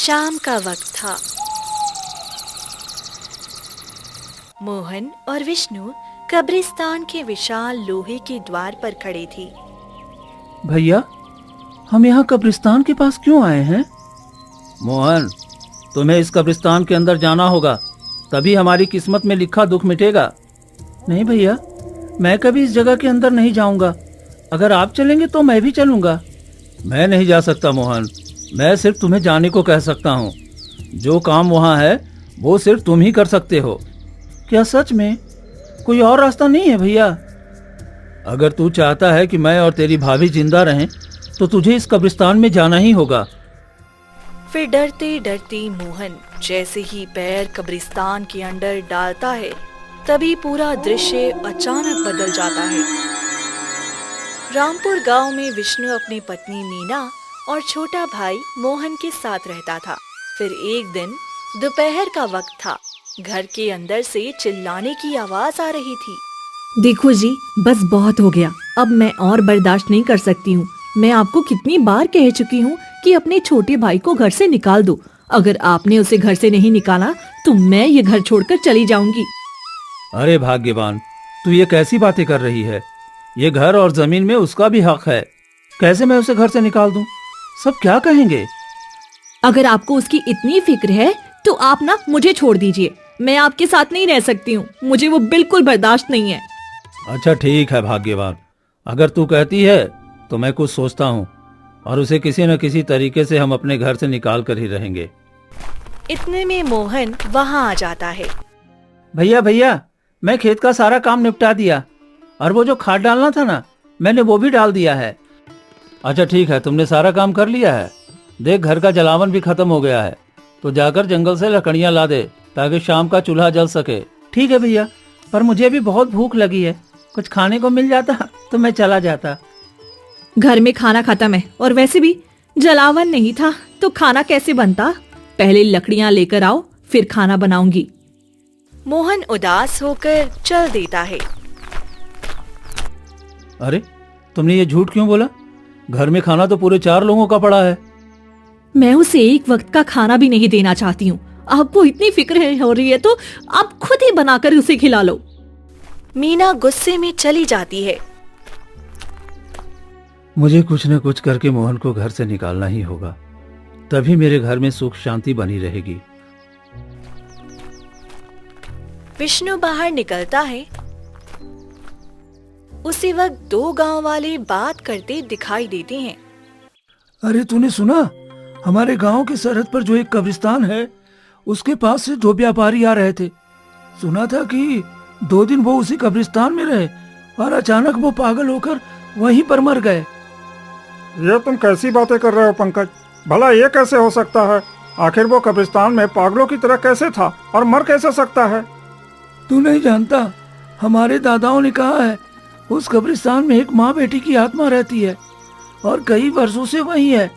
शाम का वक्त था। मोहन और विष्णु कब्रिस्तान के विशाल लोहे के द्वार पर खड़े थे। भैया, हम यहाँ कब्रिस्तान के पास क्यों आए हैं? मोहन, तुम्हें इस कब्रिस्तान के अंदर जाना होगा, तभी हमारी किस्मत में लिखा दुख मिटेगा। नहीं भैया, मैं कभी इस जगह के अंदर नहीं जाऊंगा। अगर आप चलेंगे तो मैं भी चलूंगा। मैं नहीं जा सकता मोहन, मैं सिर्फ तुम्हें जाने को कह सकता हूँ। जो काम वहाँ है वो सिर्फ तुम ही कर सकते हो। क्या सच में कोई और रास्ता नहीं है भैया? अगर तू चाहता है कि मैं और तेरी भाभी जिंदा रहें तो तुझे इस कब्रिस्तान में जाना ही होगा। फिर डरते डरते मोहन जैसे ही पैर कब्रिस्तान के अंदर डालता है, तभी पूरा दृश्य अचानक बदल जाता है। रामपुर गांव में विष्णु अपनी पत्नी मीना और छोटा भाई मोहन के साथ रहता था। फिर एक दिन दोपहर का वक्त था। घर के अंदर से चिल्लाने की आवाज आ रही थी। देखो जी, बस बहुत हो गया। अब मैं और बर्दाश्त नहीं कर सकती हूँ। मैं आपको कितनी बार कह चुकी हूँ कि अपने छोटे भाई को घर से निकाल दो। अगर आपने उसे घर से नहीं निकाला तो मैं ये घर छोड़कर चली जाऊंगी। अरे भाग्यवान, तू ये कैसी बातें कर रही है? ये घर और जमीन में उसका भी हक है। कैसे मैं उसे घर से निकाल दूं? सब क्या कहेंगे? अगर आपको उसकी इतनी फिक्र है तो आप ना मुझे छोड़ दीजिए। मैं आपके साथ नहीं रह सकती हूँ। मुझे वो बिल्कुल बर्दाश्त नहीं है। अच्छा ठीक है भाग्यवान, अगर तू कहती है तो मैं कुछ सोचता हूँ और उसे किसी न किसी तरीके से हम अपने घर से निकाल कर ही रहेंगे। इतने में मोहन वहाँ आ जाता है। भैया भैया, मैं खेत का सारा काम निपटा दिया और वो जो खाद डालना था ना, मैंने वो भी डाल दिया है। अच्छा ठीक है, तुमने सारा काम कर लिया है। देख, घर का जलावन भी खत्म हो गया है, तो जाकर जंगल से लकड़ियां ला दे ताकि शाम का चूल्हा जल सके। ठीक है भैया, पर मुझे भी बहुत भूख लगी है। कुछ खाने को मिल जाता तो मैं चला जाता। घर में खाना खत्म है और वैसे भी जलावन नहीं था तो खाना कैसे बनता? पहले लकड़ियां लेकर आओ, फिर खाना बनाऊंगी। मोहन उदास होकर चल देता है। अरे, तुमने ये झूठ क्यों बोला? घर में खाना तो पूरे 4 लोगों का पड़ा है। मैं उसे एक वक्त का खाना भी नहीं देना चाहती हूँ। आपको इतनी फिक्र हो रही है तो आप खुद ही बनाकर उसे खिला लो। मीना गुस्से में चली जाती है। मुझे कुछ न कुछ करके मोहन को घर से निकालना ही होगा, तभी मेरे घर में सुख शांति बनी रहेगी। विष्णु बाहर निकलता है। उसी वक्त 2 गांव वाले बात करते दिखाई देते हैं। अरे तूने सुना? हमारे गांव की सरहद पर जो एक कब्रिस्तान है, उसके पास से 2 व्यापारी आ रहे थे। सुना था कि 2 दिन वो उसी कब्रिस्तान में रहे और अचानक वो पागल होकर वहीं पर मर गए। ये तुम कैसी बातें कर रहे हो पंकज? भला ये कैसे हो सकता है? आखिर वो कब्रिस्तान में पागलों की तरह कैसे था और मर कैसे सकता है? तू नहीं जानता, हमारे दादाओं ने कहा है उस कब्रिस्तान में एक माँ बेटी की आत्मा रहती है और कई वर्षों से वही है।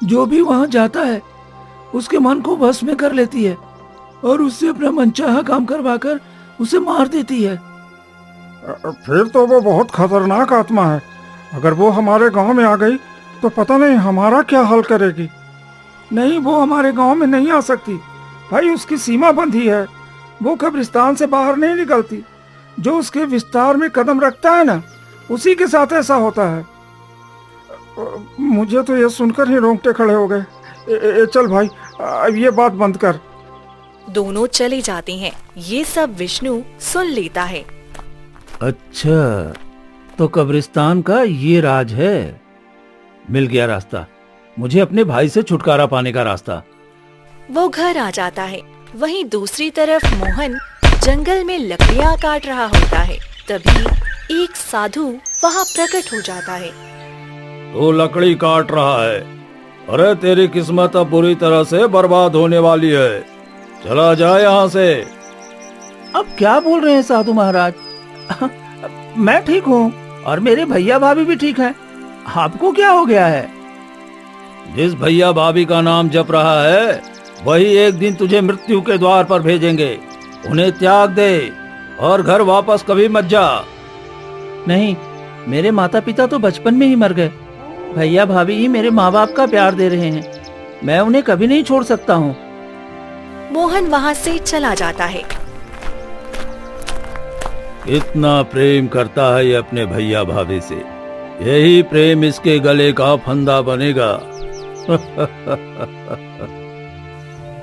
जो भी वहाँ जाता है उसके मन को वश में कर लेती है और उससे अपना मनचाहा काम करवाकर उसे मार देती है। फिर तो वो बहुत खतरनाक आत्मा है। अगर वो हमारे गांव में आ गई तो पता नहीं हमारा क्या हाल करेगी। नहीं, वो हमारे गांव में नहीं आ सकती भाई, उसकी सीमा बंधी है। वो कब्रिस्तान से बाहर नहीं निकलती। जो उसके विस्तार में कदम रखता है ना, उसी के साथ ऐसा होता है। मुझे तो ये सुनकर ही रोंगटे खड़े हो गए। चल भाई, अब ये बात बंद कर। दोनों चले जाते हैं। ये सब विष्णु सुन लेता है। अच्छा, तो कब्रिस्तान का ये राज है। मिल गया रास्ता, मुझे अपने भाई से छुटकारा पाने का रास्ता। वो घर आ जाता है। वहीं दूसरी तरफ मोहन जंगल में लकड़ियां काट रहा होता है। तभी एक साधु वहाँ प्रकट हो जाता है। तो लकड़ी काट रहा है? अरे तेरी किस्मत अब बुरी तरह से बर्बाद होने वाली है। चला जा यहाँ से। अब क्या बोल रहे हैं साधु महाराज? मैं ठीक हूँ और मेरे भैया भाभी भी ठीक हैं। आपको क्या हो गया है? जिस भैया भाभी का नाम जप रहा है वही एक दिन तुझे मृत्यु के द्वार पर भेजेंगे। उन्हें त्याग दे और घर वापस कभी मत जा। नहीं, मेरे माता पिता तो बचपन में ही मर गए। भैया भाभी ही मेरे माँ बाप का प्यार दे रहे हैं। मैं उन्हें कभी नहीं छोड़ सकता हूँ। मोहन वहाँ से चला जाता है। इतना प्रेम करता है ये अपने भैया भाभी से, यही प्रेम इसके गले का फंदा बनेगा।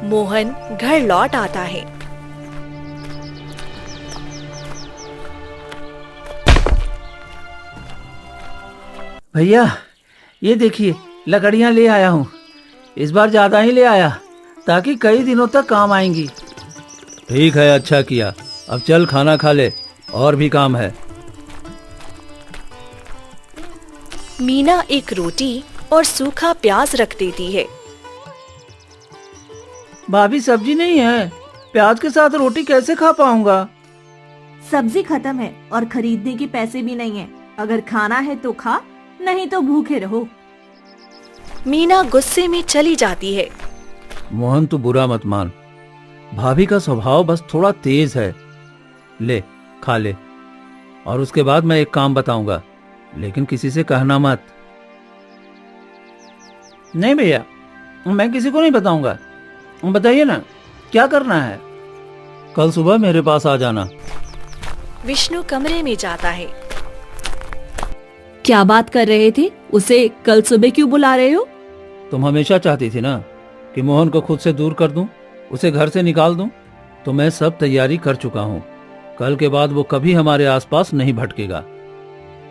मोहन घर लौट आता है। भैया ये देखिए, लकड़ियाँ ले आया हूँ। इस बार ज्यादा ही ले आया ताकि कई दिनों तक काम आएंगी। ठीक है, अच्छा किया। अब चल खाना खा ले, और भी काम है। मीना एक रोटी और सूखा प्याज रख देती है। भाभी सब्जी नहीं है, प्याज के साथ रोटी कैसे खा पाऊंगा? सब्जी खत्म है और खरीदने के पैसे भी नहीं है। अगर खाना है तो खा, नहीं तो भूखे रहो। मीना गुस्से में चली जाती है। मोहन तू बुरा मत मान, भाभी का स्वभाव बस थोड़ा तेज है। ले खा ले, और उसके बाद मैं एक काम बताऊंगा, लेकिन किसी से कहना मत। नहीं भैया, मैं किसी को नहीं बताऊंगा। बताइए ना क्या करना है। कल सुबह मेरे पास आ जाना। विष्णु कमरे में जाता है। क्या बात कर रहे थे? उसे कल सुबह क्यों बुला रहे हो? तुम हमेशा चाहती थी ना कि मोहन को खुद से दूर कर दूं, उसे घर से निकाल दूं, तो मैं सब तैयारी कर चुका हूं। कल के बाद वो कभी हमारे आसपास नहीं भटकेगा।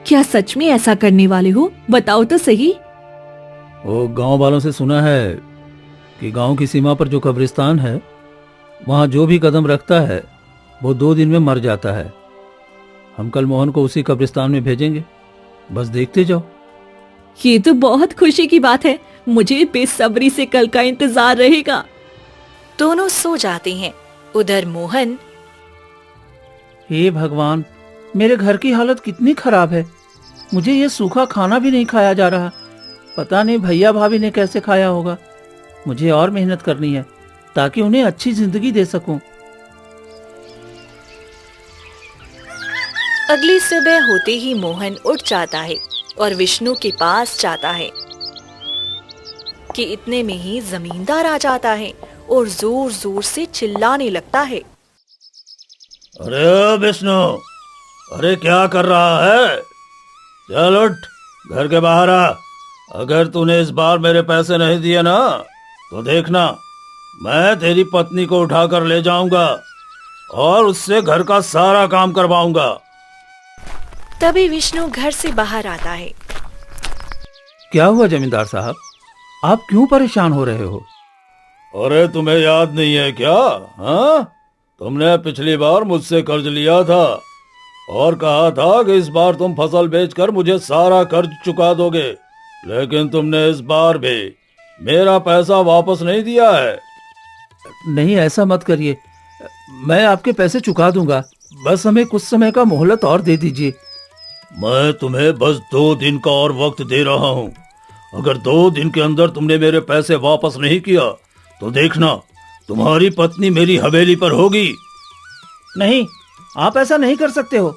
क्या सच में ऐसा करने वाले हो? बताओ तो सही। वो गांव वालों से सुना है कि गांव की सीमा पर जो कब्रिस्तान है, वहां जो भी कदम रखता है वो 2 दिन में मर जाता है। हम कल मोहन को उसी कब्रिस्तान में भेजेंगे, बस देखते जाओ। ये तो बहुत खुशी की बात है। मुझे बेसब्री से कल का इंतजार रहेगा। दोनों सो जाते हैं। उधर मोहन, हे भगवान, मेरे घर की हालत कितनी खराब है। मुझे ये सूखा खाना भी नहीं खाया जा रहा। पता नहीं भैया भाभी ने कैसे खाया होगा। मुझे और मेहनत करनी है ताकि उन्हें अच्छी जिंदगी दे सकूं। अगली सुबह होते ही मोहन उठ जाता है और विष्णु के पास जाता है कि इतने में ही जमींदार आ जाता है और जोर जोर से चिल्लाने लगता है। अरे विष्णु, अरे क्या कर रहा है? चल उठ, घर के बाहर आ। अगर तूने इस बार मेरे पैसे नहीं दिए ना, तो देखना मैं तेरी पत्नी को उठाकर ले जाऊंगा और उससे घर का सारा काम करवाऊंगा। तभी विष्णु घर से बाहर आता है। क्या हुआ जमींदार साहब, आप क्यों परेशान हो रहे हो? अरे तुम्हें याद नहीं है क्या? हाँ, तुमने पिछली बार मुझसे कर्ज लिया था और कहा था कि इस बार तुम फसल बेचकर मुझे सारा कर्ज चुका दोगे, लेकिन तुमने इस बार भी मेरा पैसा वापस नहीं दिया है। नहीं, ऐसा मत करिए, मैं आपके पैसे चुका दूंगा। बस हमें कुछ समय का मोहलत और दे दीजिए। मैं तुम्हें बस 2 दिन का और वक्त दे रहा हूँ। अगर 2 दिन के अंदर तुमने मेरे पैसे वापस नहीं किया तो देखना तुम्हारी पत्नी मेरी हवेली पर होगी। नहीं, आप ऐसा नहीं कर सकते हो।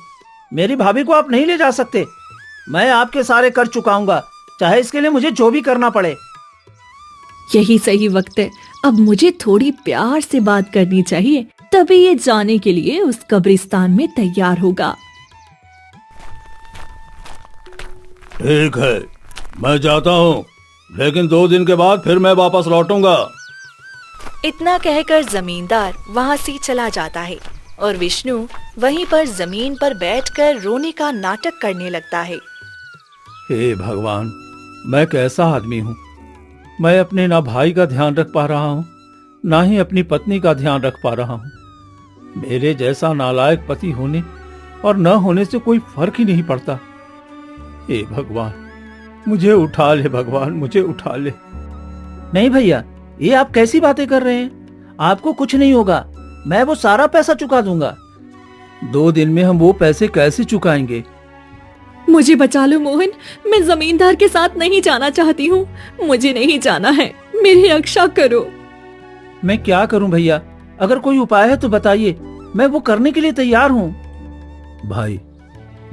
मेरी भाभी को आप नहीं ले जा सकते। मैं आपके सारे कर्ज चुकाऊंगा, चाहे इसके लिए मुझे जो भी करना पड़े। यही सही वक्त है। अब मुझे थोड़ी प्यार से बात करनी चाहिए, तभी ये जाने के लिए उस कब्रिस्तान में तैयार होगा। ठीक है, मैं जाता हूँ, लेकिन 2 दिन के बाद फिर मैं वापस लौटूंगा। इतना कहकर जमींदार वहाँ से चला जाता है और विष्णु वहीं पर जमीन पर बैठकर रोने का नाटक करने लगता है। हे भगवान, मैं कैसा आदमी हूँ। मैं अपने ना भाई का ध्यान रख पा रहा हूँ, ना ही अपनी पत्नी का ध्यान रख पा रहा हूँ। मेरे जैसा नालायक पति होने और न होने से कोई फर्क ही नहीं पड़ता। हे भगवान, मुझे उठा ले भगवान, मुझे उठा ले। नहीं भैया, ये आप कैसी बातें कर रहे हैं? आपको कुछ नहीं होगा, मैं वो सारा पैसा चुका दूंगा। 2 दिन में हम वो पैसे कैसे चुकाएंगे? मुझे बचा लो मोहन, मैं जमींदार के साथ नहीं जाना चाहती हूँ। मुझे नहीं जाना है, मेरी रक्षा करो। मैं क्या करूं भैया? अगर कोई उपाय है तो बताइए, मैं वो करने के लिए तैयार हूँ। भाई,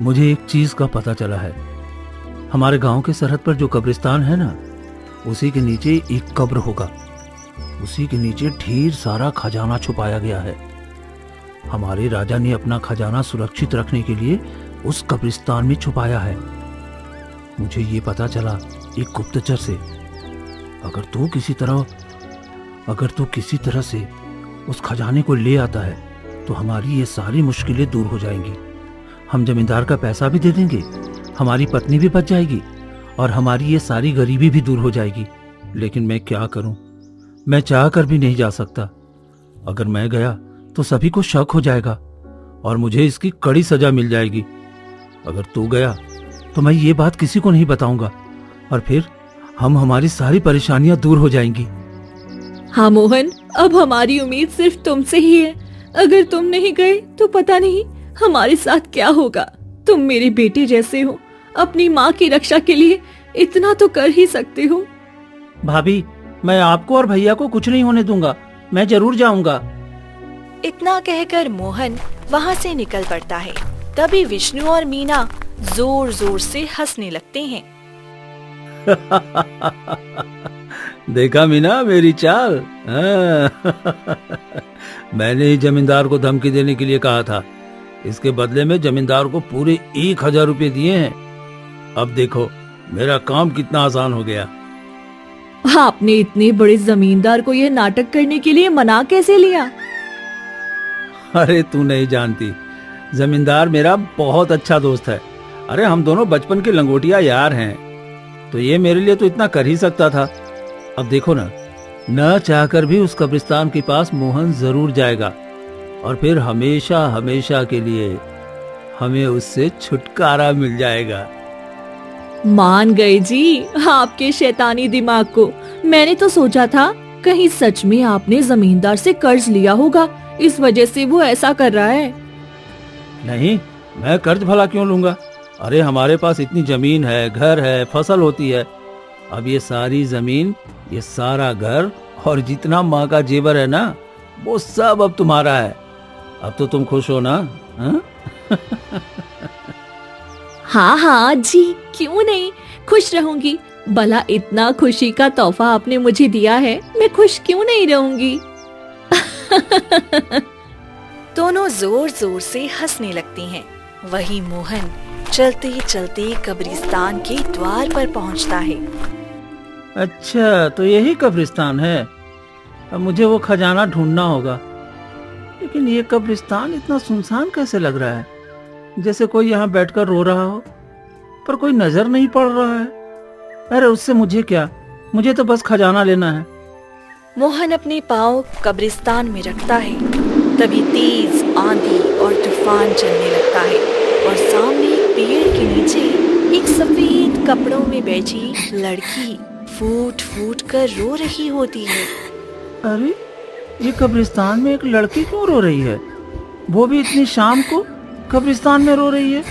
मुझे एक चीज का पता चला है। हमारे गांव के सरहद पर जो कब्रिस्तान है ना, उसी के नीचे एक कब्र होगा। उसी के नीचे ढेर सारा खजाना छुपाया गया है। हमारे राजा ने अपना खजाना सुरक्षित रखने के लिए उस कब्रिस्तान में छुपाया है। मुझे ये पता चला एक गुप्तचर से। अगर तू किसी तरह से उस खजाने को ले आता है तो हमारी ये सारी मुश्किलें दूर हो जाएंगी। हम जमींदार का पैसा भी दे देंगे, हमारी पत्नी भी बच जाएगी और हमारी ये सारी गरीबी भी दूर हो जाएगी। लेकिन मैं क्या करूं? मैं चाह कर भी नहीं जा सकता। अगर मैं गया तो सभी को शक हो जाएगा और मुझे इसकी कड़ी सजा मिल जाएगी। अगर तू गया तो मैं ये बात किसी को नहीं बताऊंगा और फिर हमारी सारी परेशानियां दूर हो जाएंगी। हाँ मोहन, अब हमारी उम्मीद सिर्फ तुमसे ही है। अगर तुम नहीं गए तो पता नहीं हमारे साथ क्या होगा। तुम मेरे बेटे जैसे हो, अपनी माँ की रक्षा के लिए इतना तो कर ही सकते हो। भाभी, मैं आपको और भैया को कुछ नहीं होने दूंगा। मैं जरूर जाऊंगा। इतना कहकर मोहन वहाँ से निकल पड़ता है। तभी विष्णु और मीना जोर जोर से हंसने लगते हैं। देखा मीना मेरी चाल? मैंने ही जमींदार को धमकी देने के लिए कहा था। इसके बदले में जमींदार को पूरे 1000 रुपए दिए हैं। अब देखो मेरा काम कितना आसान हो गया। आपने इतने बड़े जमींदार को यह नाटक करने के लिए मना कैसे लिया? अरे तू नहीं जानती, जमींदार मेरा बहुत अच्छा दोस्त है। अरे हम दोनों बचपन के लंगोटिया यार हैं, तो ये मेरे लिए तो इतना कर ही सकता था। अब देखो ना, न चाहकर भी उस कब्रिस्तान के पास मोहन जरूर जाएगा और फिर हमेशा हमेशा के लिए हमें उससे छुटकारा मिल जाएगा। मान गए जी आपके शैतानी दिमाग को। मैंने तो सोचा था कहीं सच में आपने जमींदार से कर्ज लिया होगा, इस वजह से वो ऐसा कर रहा है। नहीं, मैं कर्ज भला क्यों लूंगा? अरे हमारे पास इतनी जमीन है, घर है, फसल होती है। अब ये सारी जमीन, ये सारा घर और जितना माँ का जेवर है ना, वो सब अब तुम्हारा है। अब तो तुम खुश हो ना? हाँ? हाँ हाँ जी, क्यों नहीं, खुश रहूंगी। भला इतना खुशी का तोहफा आपने मुझे दिया है, मैं खुश क्यों नहीं रहूंगी। दोनों जोर जोर से हंसने लगती हैं। वहीं मोहन चलते चलते कब्रिस्तान के द्वार पर पहुंचता है। अच्छा, तो यही कब्रिस्तान है। अब मुझे वो खजाना ढूंढना होगा। लेकिन ये कब्रिस्तान इतना सुनसान कैसे लग रहा है? जैसे कोई यहाँ बैठकर रो रहा हो, पर कोई नजर नहीं पड़ रहा है। अरे उससे मुझे क्या, मुझे तो बस खजाना लेना है। मोहन अपने पाँव कब्रिस्तान में रखता है। तभी तेज आंधी और तूफान चलने लगता है और सामने एक पेड़ के नीचे एक सफेद कपड़ों में बैठी लड़की फूट फूट कर रो रही होती है। अरे ये कब्रिस्तान में एक लड़की क्यों रो रही है? वो भी इतनी शाम को कब्रिस्तान में रो रही है।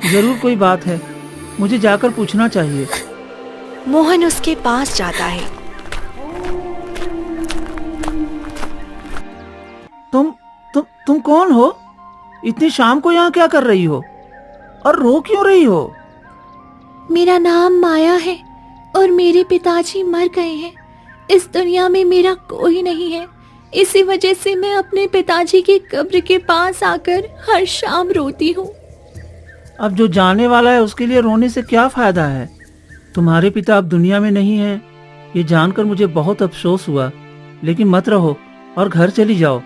जरूर कोई बात है, मुझे जाकर पूछना चाहिए। मोहन उसके पास जाता है। तुम कौन हो? इतनी शाम को यहाँ क्या कर रही हो और रो क्यों रही हो? मेरा नाम माया है और मेरे पिताजी मर गए हैं। इस दुनिया में मेरा कोई नहीं है। इसी वजह से मैं अपने पिताजी की कब्र के पास आकर हर शाम रोती हूँ। अब जो जाने वाला है उसके लिए रोने से क्या फायदा है? तुम्हारे पिता अब दुनिया में नहीं है, ये जानकर मुझे बहुत अफसोस हुआ। लेकिन मत रहो और घर चली जाओ।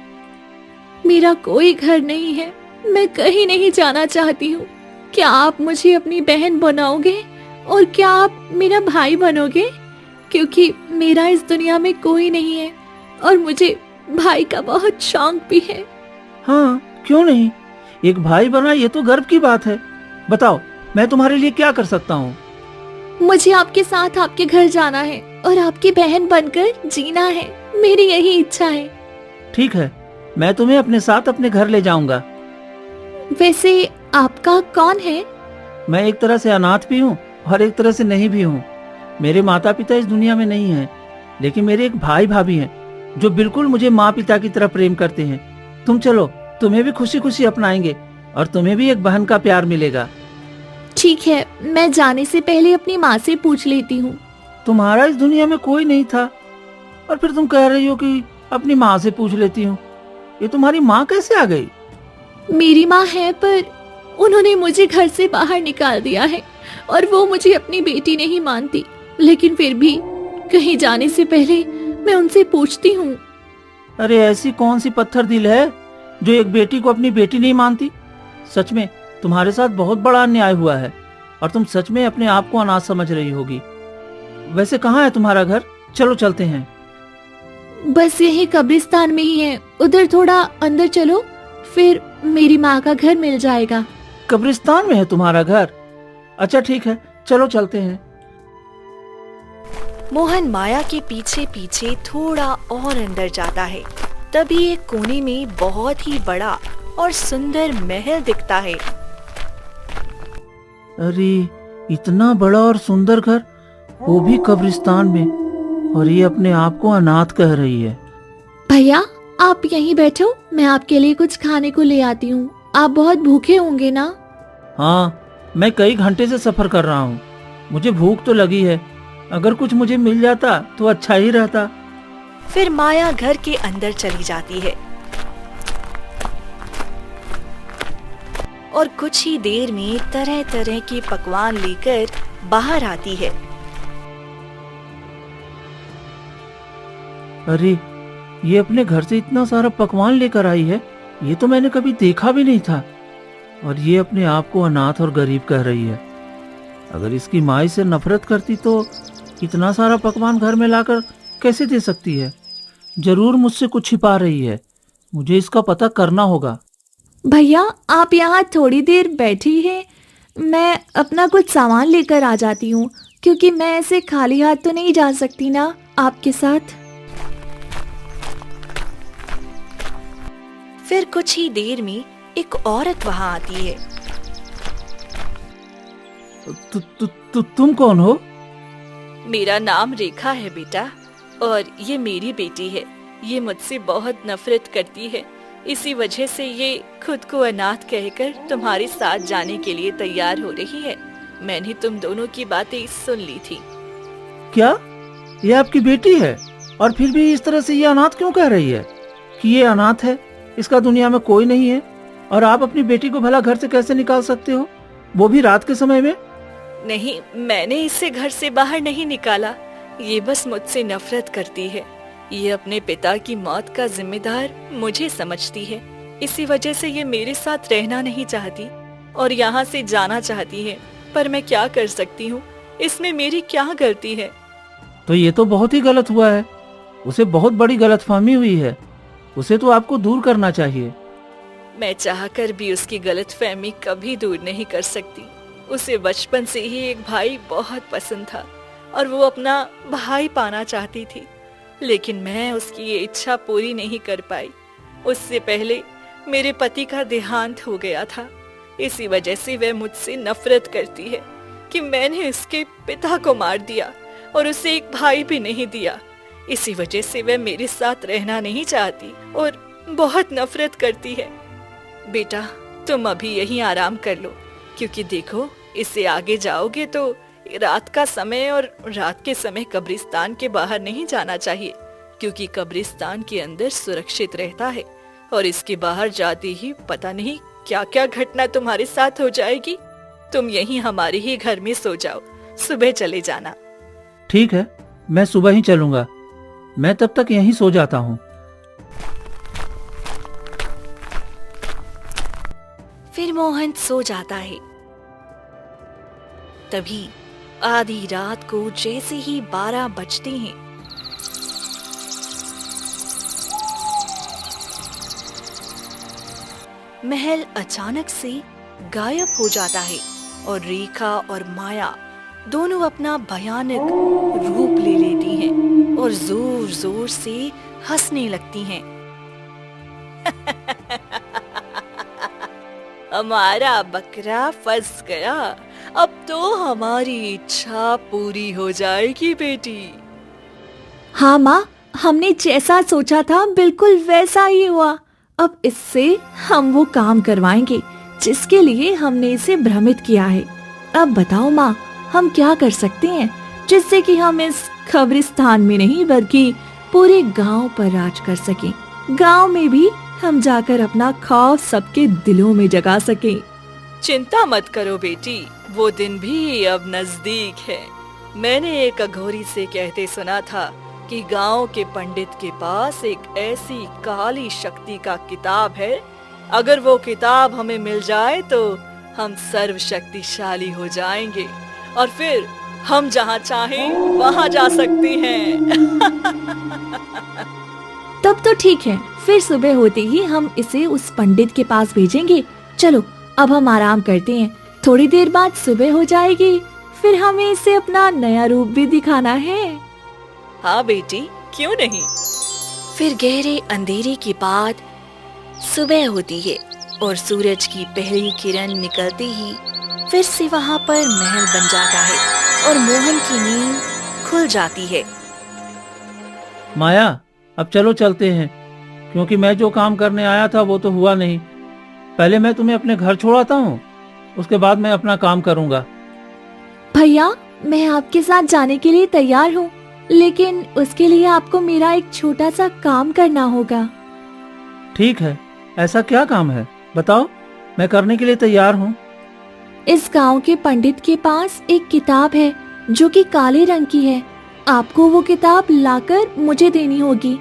मेरा कोई घर नहीं है, मैं कहीं नहीं जाना चाहती हूँ। क्या आप मुझे अपनी बहन बनाओगे और क्या आप मेरा भाई बनोगे? क्योंकि मेरा इस दुनिया में कोई नहीं है और मुझे भाई का बहुत शौक भी है। हाँ, क्यों नहीं? एक भाई बना, ये तो गर्व की बात है। बताओ, मैं तुम्हारे लिए क्या कर सकता हूँ? मुझे आपके साथ आपके घर जाना है और आपकी बहन बनकर जीना है। मेरी यही इच्छा है। ठीक है, मैं तुम्हें अपने साथ अपने घर ले जाऊंगा। वैसे आपका कौन है? मैं एक तरह से अनाथ भी हूँ और एक तरह से नहीं भी हूँ। मेरे माता पिता इस दुनिया में नहीं हैं, लेकिन मेरे एक भाई भाभी हैं जो बिल्कुल मुझे माँ पिता की तरह प्रेम करते हैं। तुम चलो, तुम्हें भी खुशी खुशी अपनाएंगे और तुम्हें भी एक बहन का प्यार मिलेगा। ठीक है, मैं जाने से पहले अपनी माँ से पूछ लेती हूँ। तुम्हारा इस दुनिया में कोई नहीं था, और फिर तुम कह रही हो कि अपनी माँ से पूछ लेती हूँ। ये तुम्हारी माँ कैसे आ गई? मेरी माँ है, पर उन्होंने मुझे घर से बाहर निकाल दिया है और वो मुझे अपनी बेटी नहीं मानती। लेकिन फिर भी कहीं जाने से पहले मैं उनसे पूछती हूँ। अरे ऐसी कौन सी पत्थर दिल है जो एक बेटी को अपनी बेटी नहीं मानती? सच में तुम्हारे साथ बहुत बड़ा अन्याय हुआ है, और तुम सच में अपने आप को अनाथ समझ रही होगी। वैसे कहाँ है तुम्हारा घर? चलो चलते हैं। बस यही कब्रिस्तान में ही है, उधर थोड़ा अंदर चलो, फिर मेरी माँ का घर मिल जाएगा। कब्रिस्तान में है तुम्हारा घर? अच्छा ठीक है, चलो चलते हैं। मोहन माया के पीछे पीछे थोड़ा और अंदर जाता है। तभी एक कोने में बहुत ही बड़ा और सुंदर महल दिखता है। अरे इतना बड़ा और सुंदर घर, वो भी कब्रिस्तान में, और ये अपने आप को अनाथ कह रही है। भैया आप यहीं बैठो, मैं आपके लिए कुछ खाने को ले आती हूँ। आप बहुत भूखे होंगे ना? हाँ, मैं कई घंटे से सफर कर रहा हूँ, मुझे भूख तो लगी है। अगर कुछ मुझे मिल जाता तो अच्छा ही रहता। फिर माया घर के अंदर चली जाती है और कुछ ही देर में तरह तरह के पकवान लेकर बाहर आती है। अरे ये अपने घर से इतना सारा पकवान लेकर आई है, ये तो मैंने कभी देखा भी नहीं था। और ये अपने आप को अनाथ और गरीब कह रही है। अगर इसकी माँ इससे नफरत करती तो इतना सारा पकवान घर में लाकर कैसे दे सकती है? जरूर मुझसे कुछ छिपा रही है, मुझे इसका पता करना होगा। भैया आप यहाँ थोड़ी देर बैठी हैं, मैं अपना कुछ सामान लेकर आ जाती हूँ, क्योंकि मैं ऐसे खाली हाथ तो नहीं जा सकती ना आपके साथ। फिर कुछ ही देर में एक औरत वहाँ आती है। तुम कौन हो? मेरा नाम रेखा है बेटा, और ये मेरी बेटी है। ये मुझसे बहुत नफरत करती है, इसी वजह से ये खुद को अनाथ कहकर तुम्हारे साथ जाने के लिए तैयार हो रही है। मैंने तुम दोनों की बातें सुन ली थी। क्या ये आपकी बेटी है? और फिर भी इस तरह से ये अनाथ क्यों कह रही है कि ये अनाथ है, इसका दुनिया में कोई नहीं है? और आप अपनी बेटी को भला घर से कैसे निकाल सकते हो, वो भी रात के समय में? नहीं, मैंने इसे घर से बाहर नहीं निकाला। ये बस मुझसे नफरत करती है। ये अपने पिता की मौत का जिम्मेदार मुझे समझती है, इसी वजह से ये मेरे साथ रहना नहीं चाहती और यहाँ से जाना चाहती है। पर मैं क्या कर सकती हूँ, इसमें मेरी क्या गलती है? तो ये तो बहुत ही गलत हुआ है, उसे बहुत बड़ी गलतफहमी हुई है, उसे तो आपको दूर करना चाहिए। मैं चाहकर भी उसकी गलतफहमी कभी दूर नहीं कर सकती। उसे बचपन से ही एक भाई बहुत पसंद था और वो अपना भाई पाना चाहती थी, लेकिन मैं उसकी ये इच्छा पूरी नहीं कर पाई। उससे पहले मेरे पति का देहांत हो गया था, इसी वजह से वह मुझसे नफरत करती है कि मैंने उसके पिता को मार दिया और उसे एक भाई भी नहीं दिया। इसी वजह से वह मेरे साथ रहना नहीं चाहती और बहुत नफरत करती है। बेटा तुम अभी यहीं आराम कर लो, क्योंकि देखो इससे आगे जाओगे तो रात का समय, और रात के समय कब्रिस्तान के बाहर नहीं जाना चाहिए, क्योंकि कब्रिस्तान के अंदर सुरक्षित रहता है और इसके बाहर जाते ही पता नहीं क्या क्या घटना तुम्हारे साथ हो जाएगी। तुम यहीं हमारे ही घर में सो जाओ, सुबह चले जाना। ठीक है, मैं सुबह ही चलूंगा, मैं तब तक यहीं सो जाता हूँ। फिर मोहन सो जाता है। तभी आधी रात को जैसे ही 12 बजते हैं, महल अचानक से गायब हो जाता है और रेखा और माया दोनों अपना भयानक रूप ले लेती हैं और जोर जोर से हंसने लगती हैं। हमारा बकरा फंस गया, अब तो हमारी इच्छा पूरी हो जाएगी बेटी। हाँ माँ, हमने जैसा सोचा था बिल्कुल वैसा ही हुआ। अब इससे हम वो काम करवाएंगे जिसके लिए हमने इसे भ्रमित किया है। अब बताओ माँ, हम क्या कर सकते हैं? जिससे कि हम इस कब्रिस्तान में नहीं बल्कि पूरे गांव पर राज कर सकें। गांव में भी हम जाकर अपना खौफ सबके दिलों में जगा सकें। चिंता मत करो बेटी, वो दिन भी अब नजदीक है। मैंने एक अघोरी से कहते सुना था कि गांव के पंडित के पास एक ऐसी काली शक्ति का किताब है, अगर वो किताब हमें मिल जाए तो हम सर्वशक्तिशाली हो जाएंगे और फिर हम जहाँ चाहें वहाँ जा सकते हैं। तब तो ठीक है, फिर सुबह होते ही हम इसे उस पंडित के पास भेजेंगे। चलो अब हम आराम करते हैं, थोड़ी देर बाद सुबह हो जाएगी, फिर हमें इसे अपना नया रूप भी दिखाना है। हाँ बेटी, क्यों नहीं। फिर गहरे अंधेरे के बाद सुबह होती है और सूरज की पहली किरण निकलते ही फिर से वहाँ पर महल बन जाता है और मोहन की नींद खुल जाती है। माया, अब चलो चलते हैं, क्योंकि मैं जो काम करने आया था वो तो हुआ नहीं। पहले मैं तुम्हें अपने घर छोड़ाता हूँ, उसके बाद मैं अपना काम करूँगा। भैया, मैं आपके साथ जाने के लिए तैयार हूँ, लेकिन उसके लिए आपको मेरा एक छोटा सा काम करना होगा। ठीक है, ऐसा क्या काम है बताओ, मैं करने के लिए तैयार हूँ। इस गांव के पंडित के पास एक किताब है जो कि काले रंग की है। आपको वो किताब लाकर मुझे देनी होगी,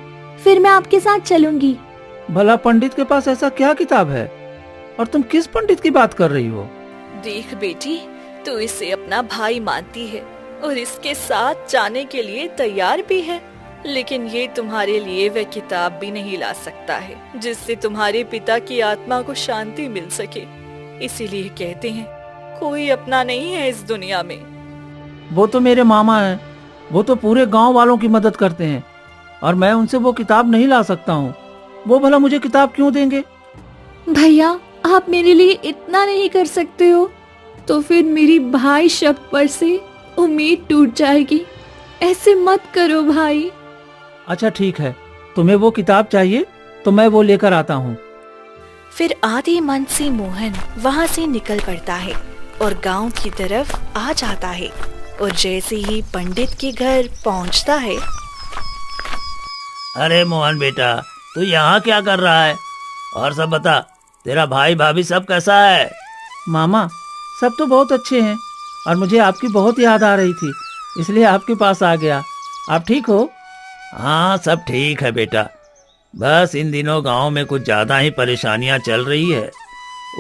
फिर मैं आपके साथ चलूंगी। भला पंडित के पास ऐसा क्या किताब है, और तुम किस पंडित की बात कर रही हो? देख बेटी, तू इसे अपना भाई मानती है और इसके साथ जाने के लिए तैयार भी है, लेकिन ये तुम्हारे लिए वह किताब भी नहीं ला सकता है जिससे तुम्हारे पिता की आत्मा को शांति मिल सके। इसीलिए कहते हैं कोई अपना नहीं है इस दुनिया में। वो तो मेरे मामा हैं, वो तो पूरे गांव वालों की मदद करते हैं, और मैं उनसे वो किताब नहीं ला सकता हूँ। वो भला मुझे किताब क्यों देंगे? भैया, आप मेरे लिए इतना नहीं कर सकते हो तो फिर मेरी भाई शब्द पर से उम्मीद टूट जाएगी। ऐसे मत करो भाई। अच्छा ठीक है, तुम्हें वो किताब चाहिए तो मैं वो लेकर आता हूँ। फिर आधे मन से मोहन वहाँ से निकल पड़ता है और गांव की तरफ आ जाता है, और जैसे ही पंडित के घर पहुँचता है। अरे मोहन बेटा, तू यहाँ क्या कर रहा है? और सब बता, तेरा भाई भाभी सब कैसा है? मामा, सब तो बहुत अच्छे हैं, और मुझे आपकी बहुत याद आ रही थी, इसलिए आपके पास आ गया। आप ठीक हो? हाँ, सब ठीक है बेटा, बस इन दिनों गांव में कुछ ज्यादा ही परेशानियां चल रही है,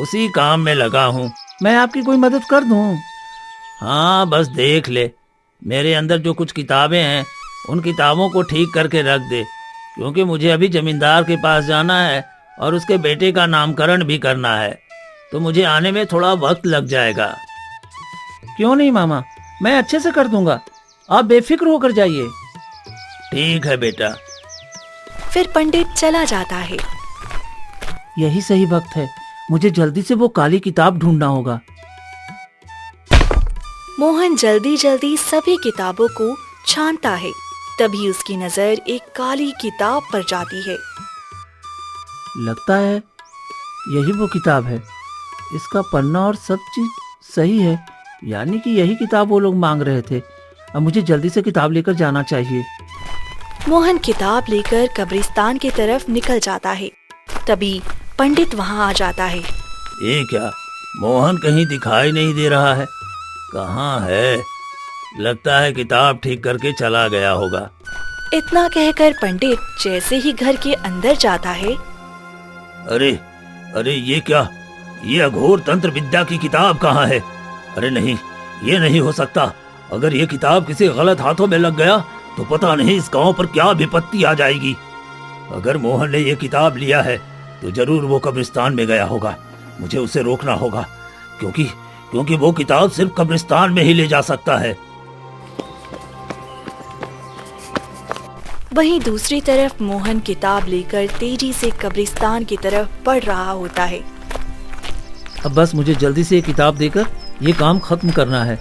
उसी काम में लगा हूँ। मैं आपकी कोई मदद कर दूँ? हाँ, बस देख ले, मेरे अंदर जो कुछ किताबें हैं उन किताबों को ठीक करके रख दे, क्योंकि मुझे अभी जमींदार के पास जाना है और उसके बेटे का नामकरण भी करना है, तो मुझे आने में थोड़ा वक्त लग जाएगा। क्यों नहीं मामा, मैं अच्छे से कर दूंगा, आप बेफिक्र होकर जाइए। ठीक है बेटा। फिर पंडित चला जाता है। यही सही वक्त है, मुझे जल्दी से वो काली किताब ढूंढना होगा। मोहन जल्दी जल्दी सभी किताबों को छानता है, तभी उसकी नजर एक काली किताब पर जाती है। लगता है यही वो किताब है, इसका पन्ना और सब चीज सही है, यानी कि यही किताब वो लोग मांग रहे थे। अब मुझे जल्दी से किताब लेकर जाना चाहिए। मोहन किताब लेकर कब्रिस्तान की तरफ निकल जाता है, तभी पंडित वहाँ आ जाता है। ये क्या, मोहन कहीं दिखाई नहीं दे रहा है, कहाँ है? लगता है किताब ठीक करके चला गया होगा। इतना कहकर पंडित जैसे ही घर के अंदर जाता है। अरे अरे, ये क्या, ये अघोर तंत्र विद्या की किताब कहाँ है? अरे नहीं, ये नहीं हो सकता। अगर ये किताब किसी गलत हाथों में लग गया तो पता नहीं इस गांव पर क्या विपत्ति आ जाएगी। अगर मोहन ने ये किताब लिया है तो जरूर वो कब्रिस्तान में गया होगा। मुझे उसे रोकना होगा, क्योंकि वो किताब सिर्फ कब्रिस्तान में ही ले जा सकता है। वहीं दूसरी तरफ मोहन किताब लेकर तेजी से कब्रिस्तान की तरफ बढ़ रहा होता है। अब बस मुझे जल्दी से ये किताब देकर ये काम खत्म करना है।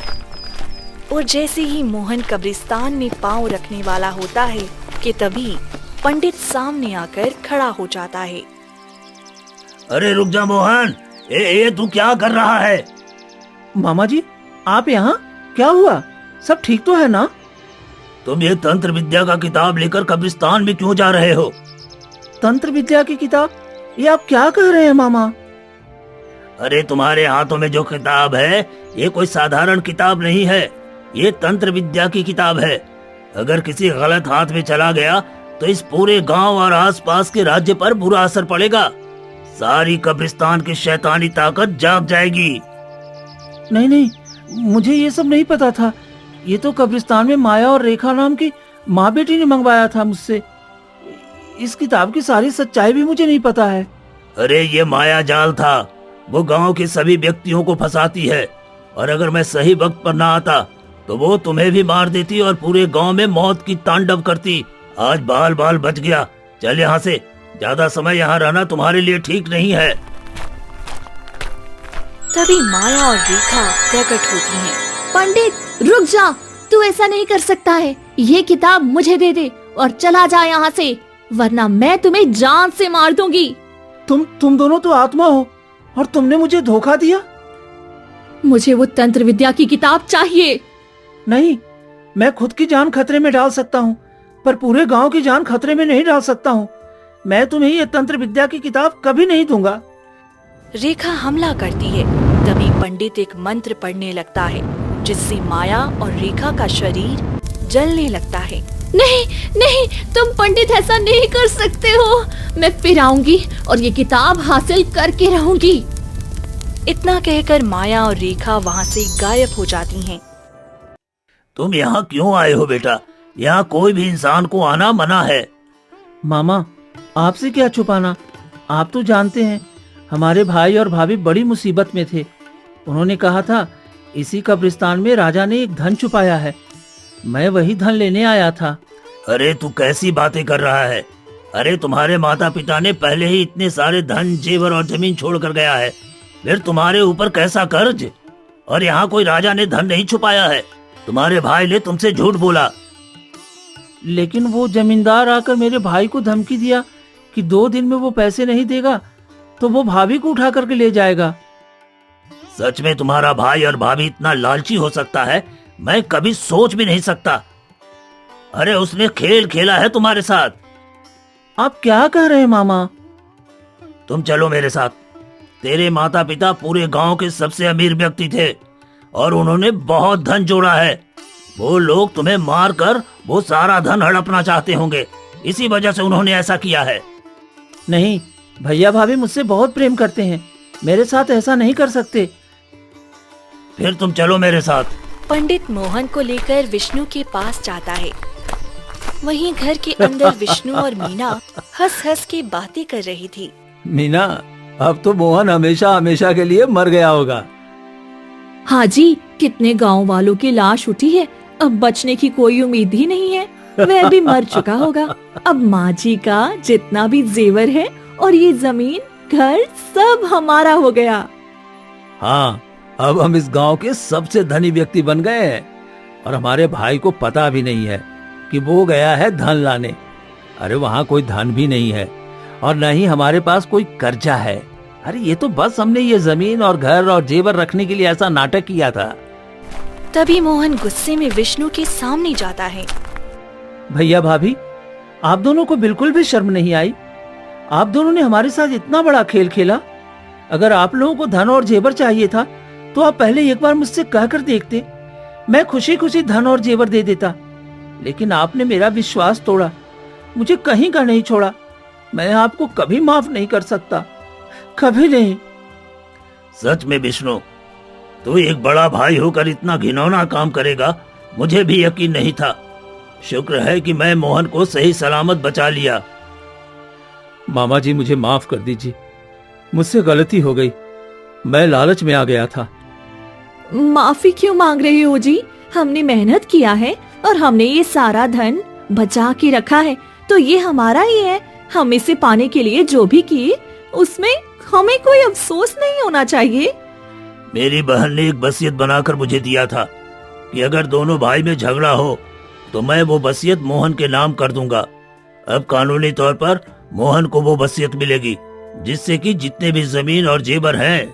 और जैसे ही मोहन कब्रिस्तान में पांव रखने वाला होता है कि तभी पंडित सामने आकर खड़ा हो जाता है। अरे रुक जा मोहन, तू क्या कर रहा है? मामा जी, आप यहाँ? क्या हुआ? सब ठीक तो है ना? तुम ये तंत्र विद्या का किताब लेकर कब्रिस्तान में क्यों जा रहे हो? तंत्र विद्या की किताब? ये आप क्या कह रहे हैं मामा? अरे तुम्हारे हाथों में जो किताब है ये कोई साधारण किताब नहीं है, ये तंत्र विद्या की किताब है। अगर किसी गलत हाथ में चला गया तो इस पूरे गांव और आसपास के राज्य पर बुरा असर पड़ेगा। सारी कब्रिस्तान की शैतानी ताकत जाग जाएगी। नहीं नहीं, मुझे ये सब नहीं पता था। ये तो कब्रिस्तान में माया और रेखा नाम की माँ बेटी ने मंगवाया था मुझसे। इस किताब की सारी सच्चाई भी मुझे नहीं पता है। अरे ये माया जाल था, वो गांव के सभी व्यक्तियों को फंसाती है, और अगर मैं सही वक्त पर ना आता तो वो तुम्हें भी मार देती और पूरे गांव में मौत की तांडव करती। आज बाल बाल बच गया। चल यहाँ से, ज्यादा समय यहाँ रहना तुम्हारे लिए ठीक नहीं है। तभी माया और रेखा प्रकट होती हैं। पंडित रुक जा, तू ऐसा नहीं कर सकता है। ये किताब मुझे दे दे और चला जा यहाँ से, वरना मैं तुम्हें जान से मार दूंगी। तुम दोनों तो आत्मा हो और तुमने मुझे धोखा दिया। मुझे वो तंत्र विद्या की किताब चाहिए। नहीं, मैं खुद की जान खतरे में डाल सकता हूँ, पर पूरे गांव की जान खतरे में नहीं डाल सकता हूँ। मैं तुम्हें ये तंत्र विद्या की किताब कभी नहीं दूंगा। रेखा हमला करती है। तभी पंडित एक मंत्र पढ़ने लगता है, जिससे माया और रेखा का शरीर जलने लगता है। नहीं नहीं, तुम पंडित ऐसा नहीं कर सकते हो। मैं फिर आऊंगी और ये किताब हासिल करके रहूंगी। इतना कहकर माया और रेखा वहाँ से गायब हो जाती हैं। तुम यहाँ क्यों आए हो बेटा? यहाँ कोई भी इंसान को आना मना है। मामा, आपसे क्या छुपाना, आप तो जानते हैं हमारे भाई और भाभी बड़ी मुसीबत में थे। उन्होंने कहा था इसी कब्रिस्तान में राजा ने एक धन छुपाया है। मैं वही धन लेने आया था। अरे तू कैसी बातें कर रहा है? अरे तुम्हारे माता पिता ने पहले ही इतने सारे धन, जेवर और जमीन छोड़ कर गया है, फिर तुम्हारे ऊपर कैसा कर्ज? और यहाँ कोई राजा ने धन नहीं छुपाया है। तुम्हारे भाई ने तुमसे झूठ बोला। लेकिन वो जमींदार आकर मेरे भाई को धमकी दिया कि 2 दिन में वो पैसे नहीं देगा तो वो भाभी को उठा करके ले जाएगा। सच में तुम्हारा भाई और भाभी इतना लालची हो सकता है, मैं कभी सोच भी नहीं सकता। अरे उसने खेल खेला है तुम्हारे साथ। आप क्या कह रहे हैं मामा? तुम चलो मेरे साथ। तेरे माता पिता पूरे गांव के सबसे अमीर व्यक्ति थे और उन्होंने बहुत धन जोड़ा है। वो लोग तुम्हें मार कर वो सारा धन हड़पना चाहते होंगे, इसी वजह से उन्होंने ऐसा किया है। नहीं, भैया भाभी मुझसे बहुत प्रेम करते हैं, मेरे साथ ऐसा नहीं कर सकते। फिर तुम चलो मेरे साथ। पंडित मोहन को लेकर विष्णु के पास जाता है। वहीं घर के अंदर विष्णु और मीना हंस हंस के बातें कर रही थी। मीना, अब तो मोहन हमेशा हमेशा के लिए मर गया होगा। हाँ जी, कितने गांव वालों की लाश उठी है, अब बचने की कोई उम्मीद ही नहीं है। वह भी मर चुका होगा। अब माँ जी का जितना भी जेवर है और ये जमीन, घर सब हमारा हो गया। हाँ, अब हम इस गांव के सबसे धनी व्यक्ति बन गए हैं और हमारे भाई को पता भी नहीं है कि वो गया है धन लाने। अरे वहाँ कोई धन भी नहीं है और न ही हमारे पास कोई कर्जा है। अरे ये तो बस हमने ये जमीन और घर और जेवर रखने के लिए ऐसा नाटक किया था। तभी मोहन गुस्से में विष्णु के सामने जाता है। भैया भाभी, आप दोनों को बिल्कुल भी शर्म नहीं आई? आप दोनों ने हमारे साथ इतना बड़ा खेल खेला। अगर आप लोगों को धन और जेवर चाहिए था तो आप पहले एक बार मुझसे कहकर देखते, मैं खुशी खुशी धन और जेवर दे देता। लेकिन आपने मेरा विश्वास तोड़ा, मुझे कहीं का नहीं छोड़ा। मैं आपको कभी माफ नहीं कर सकता, कभी नहीं। सच में विष्णु, तू एक बड़ा भाई होकर इतना घिनौना काम करेगा, मुझे भी यकीन नहीं था। शुक्र है कि मैं मोहन को सही सलामत बचा लिया। मामा जी, मुझे माफ कर दीजिए, मुझसे गलती हो गई, मैं लालच में आ गया था। माफी क्यों मांग रहे हो जी? हमने मेहनत किया है और हमने ये सारा धन बचा के रखा है, तो ये हमारा ही है। हम इसे पाने के लिए जो भी किए उसमें हमें कोई अफसोस नहीं होना चाहिए। मेरी बहन ने एक वसीयत बनाकर मुझे दिया था कि अगर दोनों भाई में झगड़ा हो तो मैं वो वसीयत मोहन के नाम कर दूंगा। अब कानूनी तौर पर मोहन को वो वसीयत मिलेगी, जिससे कि जितने भी जमीन और जेवर हैं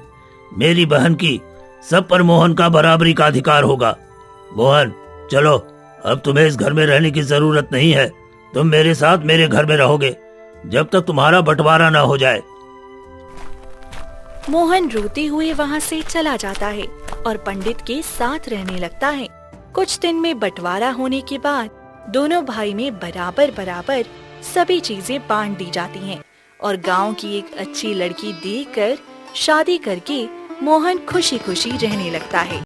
मेरी बहन की, सब पर मोहन का बराबरी का अधिकार होगा। मोहन, चलो, अब तुम्हें इस घर में रहने की जरूरत नहीं है। तुम मेरे साथ मेरे घर में रहोगे जब तक तुम्हारा बंटवारा ना हो जाए। मोहन रोते हुए वहाँ से चला जाता है और पंडित के साथ रहने लगता है। कुछ दिन में बंटवारा होने के बाद दोनों भाई में बराबर बराबर सभी चीजें बांट दी जाती हैं और गांव की एक अच्छी लड़की देखकर शादी करके मोहन खुशी खुशी रहने लगता है।